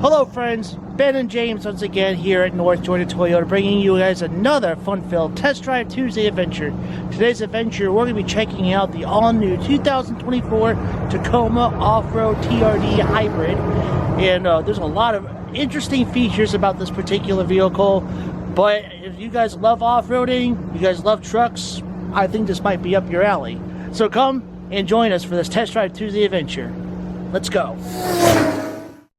Hello friends, Ben and James once again here at North Georgia Toyota, bringing you guys another fun-filled Test Drive Tuesday adventure. Today's adventure, we're going to be checking out the all-new 2024 Tacoma Off-Road TRD Hybrid. And there's a lot of interesting features about this particular vehicle, but if you guys love off-roading, you guys love trucks, I think this might be up your alley. So come and join us for this Test Drive Tuesday adventure. Let's go.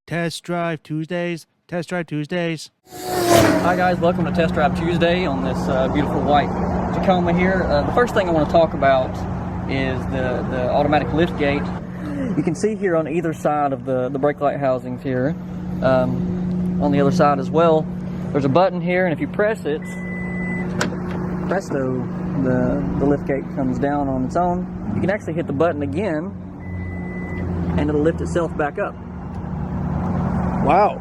Test Drive Tuesdays, Test Drive Tuesdays. Hi guys, welcome to Test Drive Tuesday on this beautiful white Tacoma here. The first thing I want to talk about is the automatic lift gate. You can see here on either side of the brake light housings here, on the other side as well, there's a button here, and if you press it, presto, the lift gate comes down on its own. You can actually hit the button again, and it'll lift itself back up. Wow.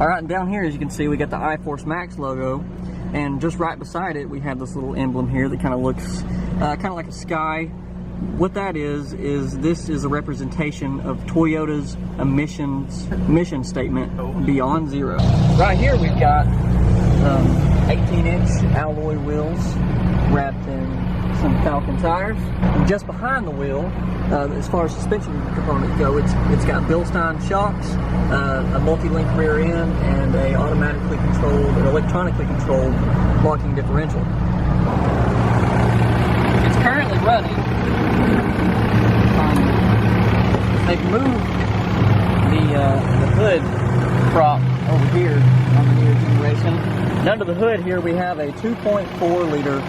All right, and down here, as you can see, we got the iForce Max logo, and just right beside it, we have this little emblem here that kind of looks kind of like a sky. What that is this is a representation of Toyota's mission statement, Beyond Zero. Right here, we've got 18-inch alloy wheels wrapped in some Falcon tires. And just behind the wheel, as far as suspension components go, it's got Bilstein shocks, a multi-link rear end, and a electronically controlled locking differential. It's currently running. They've moved the hood prop over here on the newer generation. And under the hood here, we have a 2.4-liter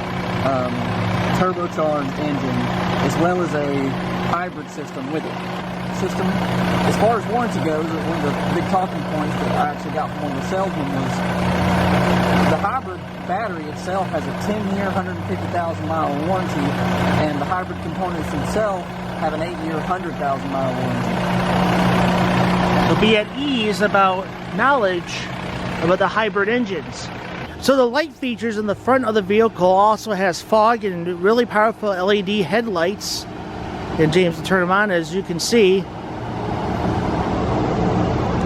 turbocharged engine, as well as a hybrid system with it. As far as warranty goes, one of the big talking points that I actually got from one of the salesmen was the hybrid battery itself has a 10-year, 150,000-mile warranty, and the hybrid components themselves have an 8-year, 100,000-mile warranty. So be at ease about knowledge about the hybrid engines. So the light features in the front of the vehicle also has fog and really powerful LED headlights. And James will turn them on, as you can see.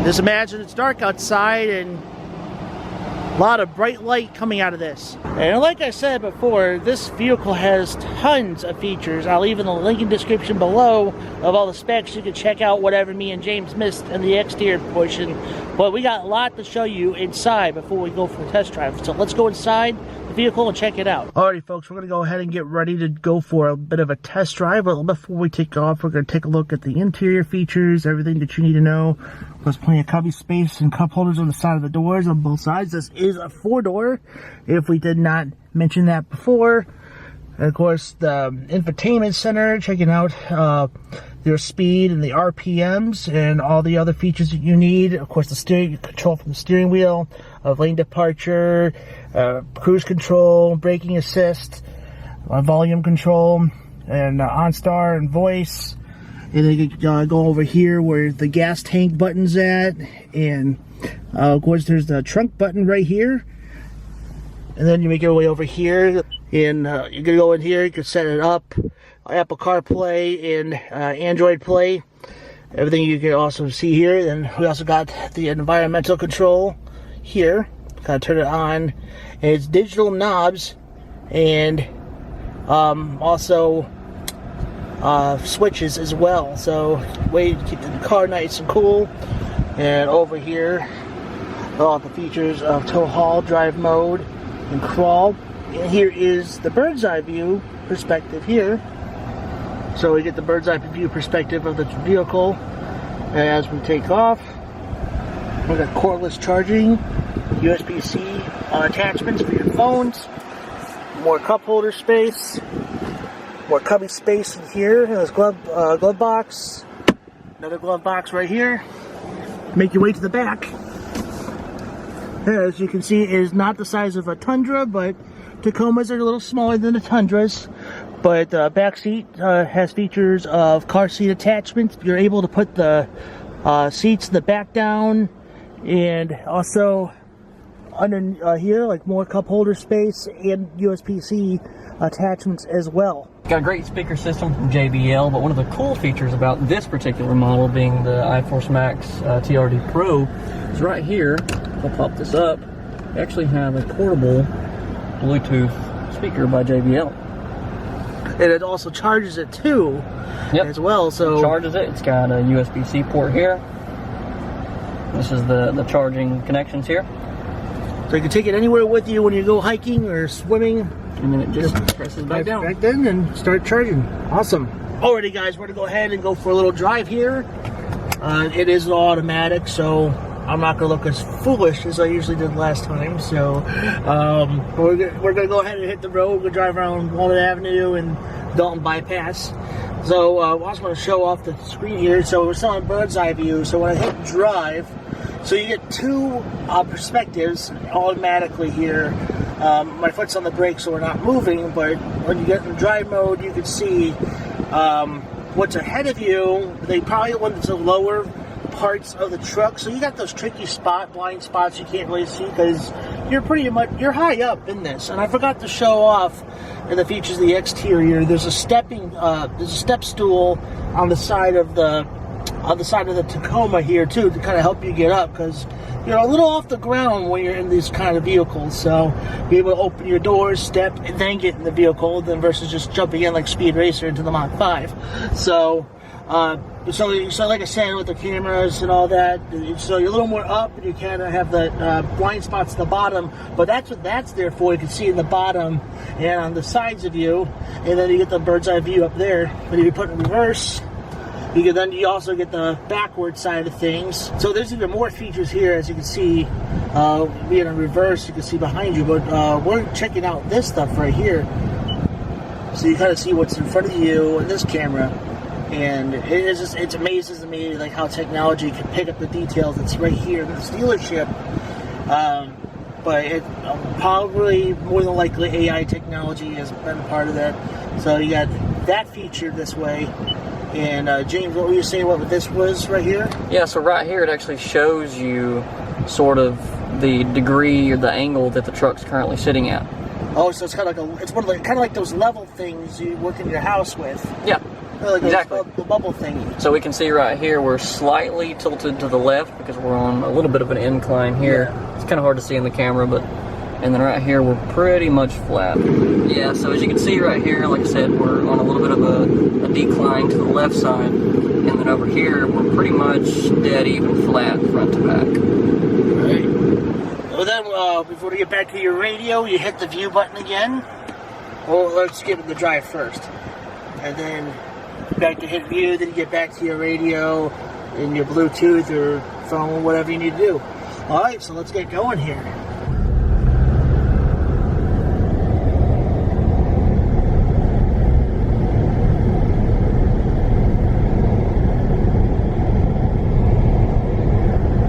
Just imagine it's dark outside and a lot of bright light coming out of this. And like I said before, this vehicle has tons of features. I'll leave in the link in the description below of all the specs. You can check out whatever me and James missed in the exterior portion. But we got a lot to show you inside before we go for the test drive. So let's go inside the vehicle and check it out. Alrighty folks, we're going to go ahead and get ready to go for a bit of a test drive. But before we take off, we're going to take a look at the interior features, everything that you need to know. There's plenty of cubby space and cup holders on the side of the doors on both sides. This is a 4-door, if we did not mention that before. And of course, the infotainment center, checking out your speed and the RPMs and all the other features that you need. Of course, the steering control from the steering wheel, lane departure, cruise control, braking assist, volume control, and OnStar and voice. And then you can go over here where the gas tank button's at, and of course there's the trunk button right here. And then you make your way over here, and you can go in here, you can set it up, Apple CarPlay and Android Play, everything you can also see here. Then we also got the environmental control here, kind of turn it on, and it's digital knobs, and also switches as well, so way to keep the car nice and cool. And over here, all the features of tow haul, drive mode, and crawl. And here is the bird's eye view perspective here. So we get the bird's eye view perspective of the vehicle as we take off. We got cordless charging, USB-C attachments for your phones, more cup holder space, more cubby space in here. And this glove box, another glove box right here. Make your way to the back. As you can see, it is not the size of a Tundra, but Tacomas are a little smaller than the Tundras. But the back seat has features of car seat attachments. You're able to put the seats in the back down, and also under here, like more cup holder space and USB-C attachments as well. Got a great speaker system from JBL, but one of the cool features about this particular model, being the iForce Max TRD Pro, is right here. I'll pop this up. We actually have a portable Bluetooth speaker by JBL. And it also charges it too, as well. So it charges it. It's got a USB-C port here. This is the charging connections here. So you can take it anywhere with you when you go hiking or swimming. And then it just presses back down. Back then and start charging. Awesome. Alrighty guys, we're gonna go ahead and go for a little drive here. It is an automatic, so I'm not gonna look as foolish as I usually did last time. So we're gonna go ahead and hit the road. We're gonna drive around Walnut Avenue and Dalton bypass. So I also want to show off the screen here. So we're still on bird's eye view. So when I hit drive, so you get two perspectives automatically here. My foot's on the brake, so we're not moving, but when you get in drive mode, you can see what's ahead of you. They probably want the lower parts of the truck, so you got those tricky blind spots you can't really see because you're high up in this. And I forgot to show off in the features of the exterior. There's a step stool on the side of the Tacoma here too, to kind of help you get up, because you're a little off the ground when you're in these kind of vehicles. So be able to open your doors, step, and then get in the vehicle, then versus just jumping in like Speed Racer into the Mach 5. So like I said, with the cameras and all that, so you're a little more up, and you kind of have the blind spots at the bottom. But that's what that's there for. You can see in the bottom and on the sides of you, and then you get the bird's eye view up there. But if you put it in reverse, you also get the backward side of things. So there's even more features here, as you can see. Being in reverse, you can see behind you. But we're checking out this stuff right here, so you kind of see what's in front of you in this camera. And it amazes me like how technology can pick up the details that's right here in this dealership. But it probably, more than likely, AI technology has been part of that. So you got that feature this way. And James, what were you saying what this was right here? Yeah, so right here it actually shows you sort of the degree or the angle that the truck's currently sitting at. Oh, so it's kind of like kind of like those level things you work in your house with. Yeah. Like exactly. The bubble thing. So we can see right here we're slightly tilted to the left because we're on a little bit of an incline here. Yeah. It's kind of hard to see in the camera, but and then right here we're pretty much flat. Yeah, so as you can see right here, like I said, we're on a little bit of a decline to the left side, and then over here we're pretty much dead even flat front to back. Right. Well then, before we get back to your radio, you hit the view button again. Well, let's give it the drive first, and then back to hit view, then you get back to your radio and your Bluetooth or phone, whatever you need to do. Alright, so let's get going here.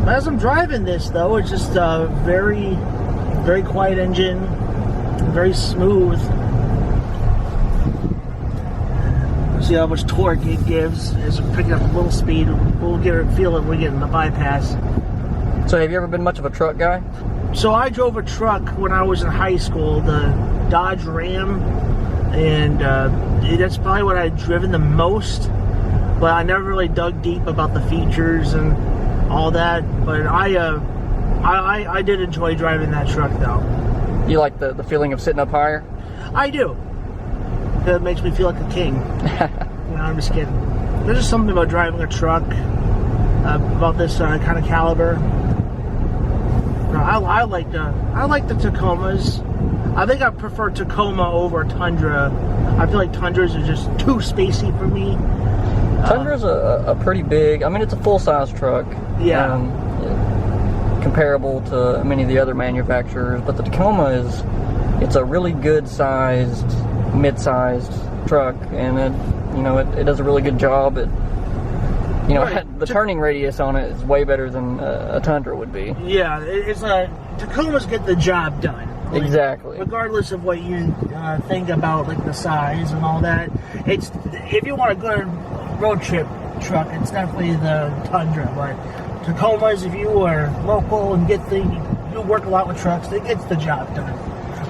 As I'm driving this though, it's just a very, very quiet engine, very smooth. See how much torque it gives as we're picking up a little speed. We'll feel it when we get in the bypass. So have you ever been much of a truck guy? So I drove a truck when I was in high school, the Dodge Ram, and that's probably what I've driven the most, but I never really dug deep about the features and all that. But I did enjoy driving that truck though. You like the feeling of sitting up higher? I do. It makes me feel like a king. No, I'm just kidding. There's just something about driving a truck about this kind of caliber. No, I like the Tacomas. I think I prefer Tacoma over Tundra. I feel like Tundras are just too spacey for me. Tundra's a pretty big. I mean, it's a full-size truck. Yeah. Comparable to many of the other manufacturers, but the Tacoma it's a really good-sized, mid-sized truck, and it does a really good job at, right. The turning radius on it is way better than a Tundra would be. Yeah, Tacomas get the job done. Like, exactly. Regardless of what you think about like the size and all that, if you want a good road trip truck, it's definitely the Tundra. But Tacomas, if you are local and you work a lot with trucks, it gets the job done.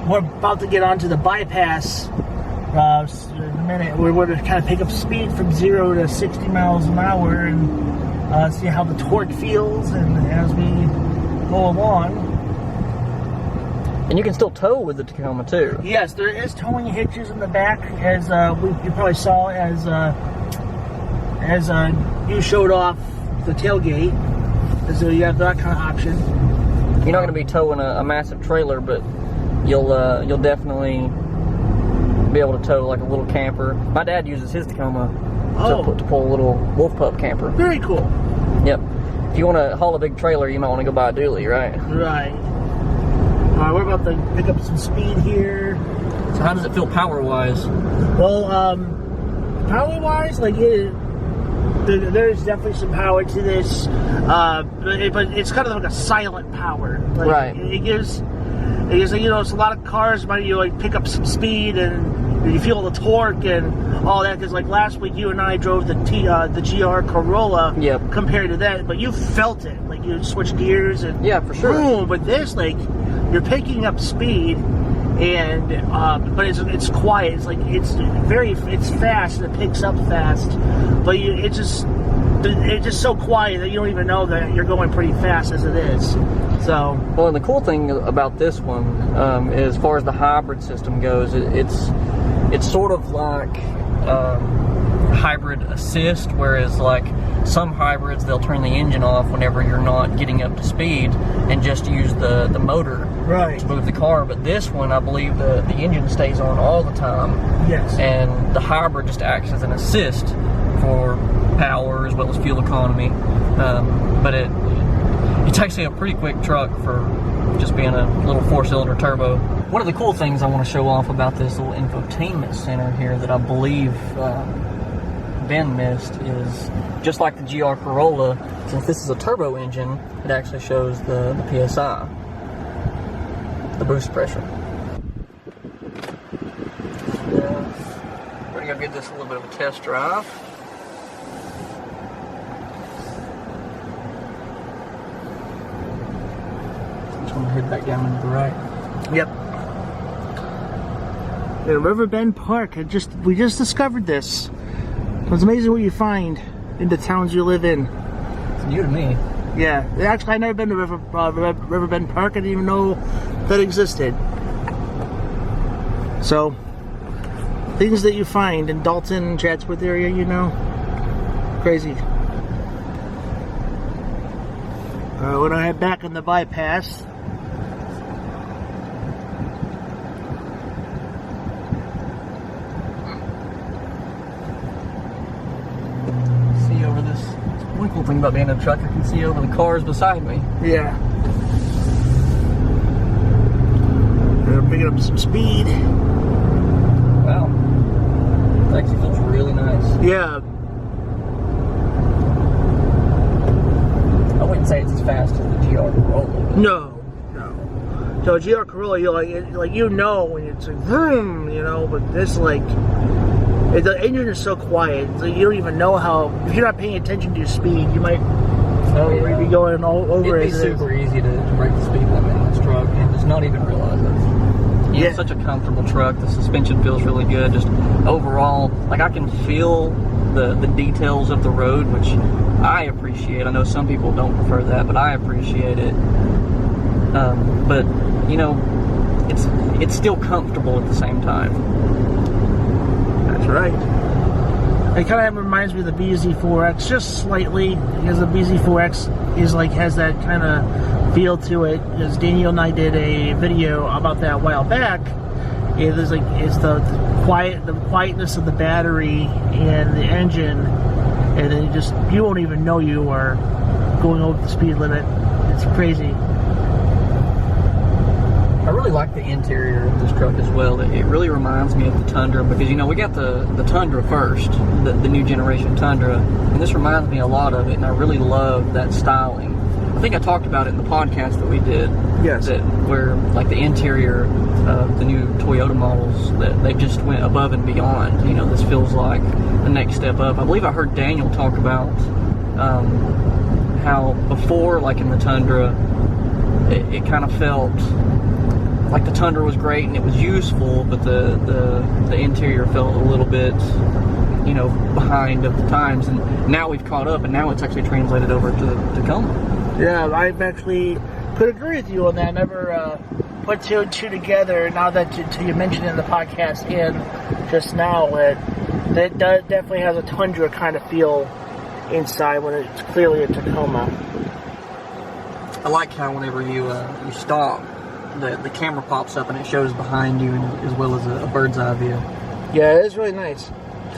We're about to get onto the bypass in a minute, we're going to kind of pick up speed from 0 to 60 miles an hour and see how the torque feels, and as we go along. And you can still tow with the Tacoma too. Yes, there is towing hitches in the back, as you probably saw as you showed off the tailgate. So you have that kind of option. You're not going to be towing a massive trailer, but you'll definitely be able to tow like a little camper. My dad uses his Tacoma to pull a little wolf pup camper. Very cool. Yep. If you want to haul a big trailer, you might want to go buy a dually, right? Right. Alright, we're about to pick up some speed here. So how does it feel power-wise? Well, power-wise, like there's definitely some power to this, but it's kind of like a silent power. Like, right. It gives like, it's a lot of cars might like pick up some speed and you feel the torque and all that. Because like last week, you and I drove the GR Corolla. Yep. Compared to that, but you felt it. Like you switch gears and yeah, for sure. Boom. But this, like, you're picking up speed, and but it's quiet. It's like it's fast and it picks up fast, but it's just so quiet that you don't even know that you're going pretty fast as it is. So well, and the cool thing about this one, is, as far as the hybrid system goes, it's sort of like hybrid assist, whereas like some hybrids, they'll turn the engine off whenever you're not getting up to speed and just use the motor right. to move the car. But this one, I believe the engine stays on all the time. Yes. And the hybrid just acts as an assist for power as well as fuel economy. But it's actually a pretty quick truck for just being a little 4-cylinder turbo. One of the cool things I want to show off about this little infotainment center here that I believe Ben missed is, just like the GR Corolla, since this is a turbo engine, it actually shows the PSI, the boost pressure. We're going to give this a little bit of a test drive. Just want to head back down into the right. Yep. The Riverbend Park. We just discovered this. It's amazing what you find in the towns you live in. It's new to me. Yeah, actually, I've never been to Riverbend Park. I didn't even know that existed. So, things that you find in Dalton, Chatsworth area, crazy. When I head back on the bypass. One cool thing about being in a truck, I can see over the cars beside me. Yeah. They're picking up some speed. Wow. It actually feels really nice. Yeah. I wouldn't say it's as fast as the GR Corolla. No. So GR Corolla, you're like when it's like vroom, but this the engine is so quiet, so you don't even know how. If you're not paying attention to your speed, you might be going all over. It'd be super easy to break the speed limit in this truck and just not even realize it. It's such a comfortable truck. The suspension feels really good. Just overall, like, I can feel the details of the road, which I appreciate. I know some people don't prefer that, but I appreciate it. But it's still comfortable at the same time. That's right. It kind of reminds me of the BZ4X, just slightly, because the BZ4X has that kind of feel to it. As Daniel and I did a video about that a while back, it's the quietness of the battery and the engine, and then you won't even know you are going over the speed limit. It's crazy. I really like the interior of this truck as well. It really reminds me of the Tundra, because we got the Tundra first, the new generation Tundra, and this reminds me a lot of it, and I really love that styling. I think I talked about it in the podcast that we did. Yes. Where like the interior of the new Toyota models, that they just went above and beyond. This feels like the next step up. I believe I heard Daniel talk about how before, like in the Tundra, it kind of felt like the Tundra was great and it was useful, but the interior felt a little bit, you know, behind of the times. And now we've caught up, and now it's actually translated over to Tacoma. Yeah, I actually could agree with you on that. I never put two and two together. Now that you mentioned it in the podcast and just now, that definitely has a Tundra kind of feel inside when it's clearly a Tacoma. I like how whenever you stop, the camera pops up and it shows behind you, and as well as a bird's eye view. Yeah, it is really nice.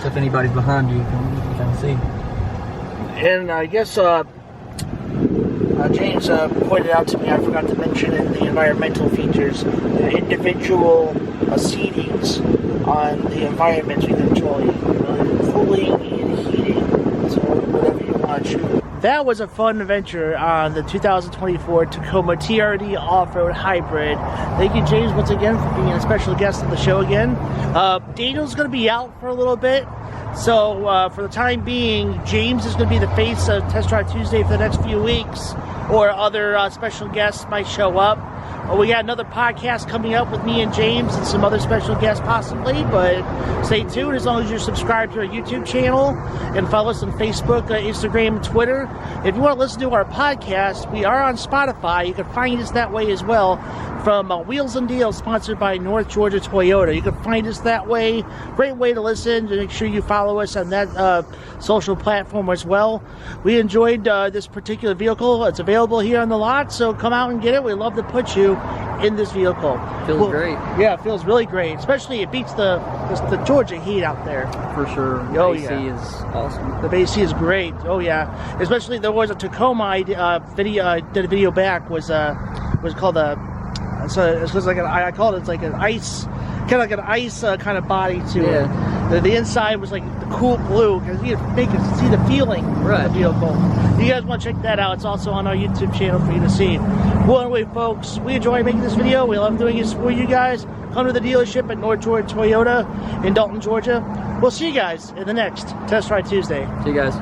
So if anybody's behind you, you can kind of see. And I guess James pointed out to me, I forgot to mention in the environmental features, the individual seatings on the environments we can enjoy. Cooling and heating, so whatever you want to choose. That was a fun adventure on the 2024 Tacoma TRD Off-Road Hybrid. Thank you, James, once again for being a special guest on the show again. Daniel's going to be out for a little bit, so for the time being, James is going to be the face of Test Drive Tuesday for the next few weeks, or other special guests might show up. We got another podcast coming up with me and James and some other special guests possibly, but stay tuned as long as you're subscribed to our YouTube channel and follow us on Facebook, Instagram, and Twitter. If you want to listen to our podcast, we are on Spotify. You can find us that way as well, from Wheels and Deals, sponsored by North Georgia Toyota. You can find us that way. Great way to listen. To make sure you follow us on that social platform as well. We enjoyed this particular vehicle. It's available here on the lot, so come out and get it. We'd love to put you in this vehicle. Feels great. Yeah, it feels really great. Especially it beats the Georgia heat out there. For sure. Oh, AC yeah. is awesome. The AC is great. Oh yeah. Especially there was a Tacoma video. I did a video back. Was called a. So it was like I called it. It's like an ice, kind of like an ice kind of body to it. The inside was like the cool blue, because you can see the feeling of the vehicle. You guys want to check that out? It's also on our YouTube channel for you to see. Well, anyway, folks, we enjoy making this video. We love doing this for you guys. Come to the dealership at North Georgia Toyota in Dalton, Georgia. We'll see you guys in the next Test Ride Tuesday. See you guys.